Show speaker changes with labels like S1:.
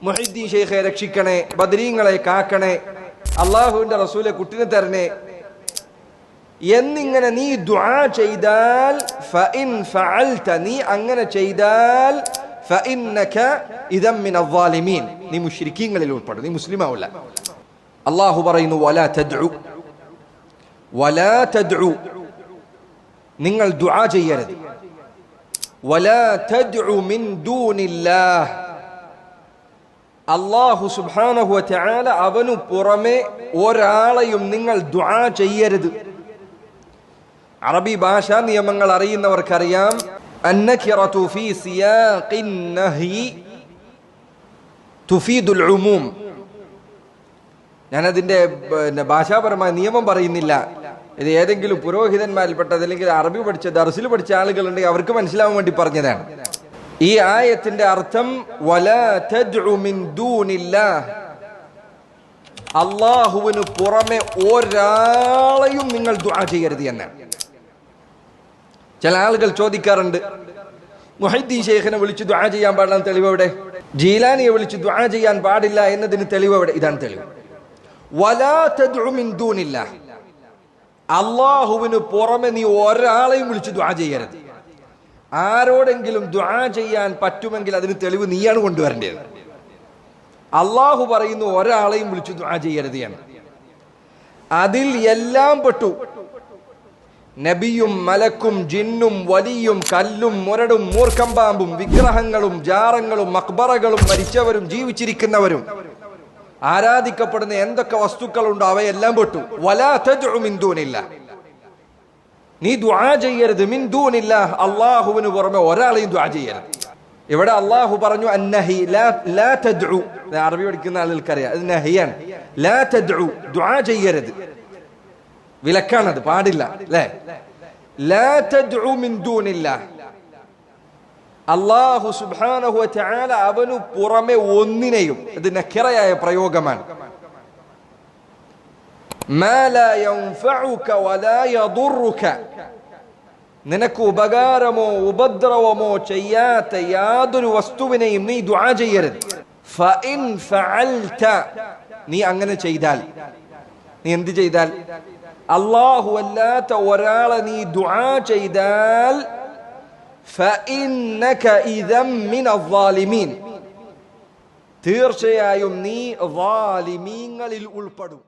S1: മുഹീദ്ദീൻ ശൈഖെ രക്ഷിക്കണേ, ബദരീങ്ങളെ കാക്കണേ, അള്ളാഹുവിന്റെ റസൂലെ കുട്ടിനെ തരണേ എന്നിങ്ങനെ നീ ദുആ ചെയ്താൽ ഫഇൻ ഫഅൽത, നീ അങ്ങനെ ചെയ്താൽ ഫഇന്നക ഇദം മിനൽ ളാലിമീൻ, നീ മുശ്രിക്കീങ്ങളിൽ ഉൾപ്പെടും, നീ മുസ്ലിം ആവില്ല. അള്ളാഹു പറയുന്നു വലാ തദ്ഉ, നിങ്ങൾ ദുആ ചെയ്യരുത്. വലാ തദ്ഉ മിൻ ദൂനില്ലാഹ്, അല്ലാഹു സുബ്ഹാനഹു വ തആല അവനു പുറമെ ഒരാളെയും നിങ്ങൾ ദുആ ചെയ്യരുത്. അറബി ഭാഷാ നിയമങ്ങൾ അറിയുന്നവർക്കറിയാം, അന്നകിറതു ഫീ സിയാഖിൻ നഹി തുഫീദുൽ ഉമൂം. ഞാനതിന്റെ ഭാഷാപരമായ നിയമം പറയുന്നില്ല. ഇത് ഏതെങ്കിലും പുരോഹിതന്മാരിൽപ്പെട്ടത് അല്ലെങ്കിൽ അറബി പഠിച്ച ദർസിൽ പഠിച്ച ആളുകളുണ്ടെങ്കിൽ അവർക്ക് മനസ്സിലാവാൻ വേണ്ടി പറഞ്ഞതാണ്. ഈ ആയത്തിന്റെ അർത്ഥം വലാ തദ്ഉ മിൻ ദൂനില്ലാഹ്, അല്ലാഹുവിന് പുറമെ ഒരാളെയും നിങ്ങൾ ദുആ ചെയ്യരുത് എന്നാണ്. ചില ആളുകൾ ചോദിക്കാറുണ്ട്, മുഹീദ്ദീൻ ശൈഖിനെ വിളിച്ച് ദുആ ചെയ്യാൻ പാടില്ല, തെളിവ് എവിടെ? ജീലാനിയെ വിളിച്ച് ദുആ ചെയ്യാൻ പാടില്ല എന്നതിന് തെളിവ് എവിടെ? ഇതാണ് തെളിവ്. വലാ തദ്ഉ മിൻ ദൂനില്ലാഹ്, അല്ലാഹുവിന് പുറമെ നീ ഒരാളെയും വിളിച്ച് ദുആ ചെയ്യരുത്. ആരോടെങ്കിലും ദുആ ചെയ്യാൻ പറ്റുമെങ്കിൽ അതിന് തെളിവ് നീയാണ് കൊണ്ടുവരേണ്ടത്. അല്ലാഹു പറയുന്നു ഒരാളെയും വിളിച്ച് ദുആ ചെയ്യരുത് എന്ന്. അതിൽ എല്ലാം പെട്ടു. നബിയും മലക്കും ജിന്നും വലിയും കല്ലും മുരടും മൂർഖമ്പാമ്പും വിഗ്രഹങ്ങളും ജാറങ്ങളും മഖ്ബറകളും മരിച്ചവരും ജീവിച്ചിരിക്കുന്നവരും ആരാധിക്കപ്പെടുന്ന എന്തൊക്കെ വസ്തുക്കളുണ്ടോ അവയെല്ലാം പെട്ടു. വലാ തദ്ഉ മിൻ ദൂനില്ലാഹ്, നീ ദുആ ചെയ്യരുത് മിൻ ദൂനില്ലാഹ്, അല്ലാഹുവിന് പുറമെ ഒരാളെയും ദുആ ചെയ്യരുത്. ഇവിടെ അല്ലാഹു പറഞ്ഞു അന്നഹി ലാ തദ്ഉ, അറബി പഠിക്കുന്ന ആളുകൾക്കറിയാം ഇത് നഹിയാണ്. ലാ തദ്ഉ, ദുആ ചെയ്യരുത്, വിലക്കാണത്, പാടില്ല അല്ലേ? ലാ തദ്ഉ മിൻ ദൂനില്ലാഹ്, അല്ലാഹു സുബ്ഹാനഹു വ തആല അവനു പുറമെ ഒന്നിനെയും, ഇത് നക്കിറയായ പ്രയോഗമാണ്. മാ ലാ യൻഫഉക വലാ യദുറുക, നിനക്ക് ഉപകാരമോ ഉപദ്രവമോ ചെയ്യാത്ത യാതൊരു വസ്തുവിനെയും നീ ദുആ ചെയ്യരുത്. ഫഇൻ ഫഅൽത, നീ അങ്ങനെ ചെയ്താൽ, നീ എന്ത് ചെയ്താൽ? അല്ലാഹു അല്ലാത്ത ഒരാളെ നീ ദുആ ചെയ്താൽ ഫഇന്നക ഇദം മിനൽ ളാലിമീൻ, തീർച്ചയായും നീ ളാലിമീങ്ങളിൽ ഉൾപ്പെടും.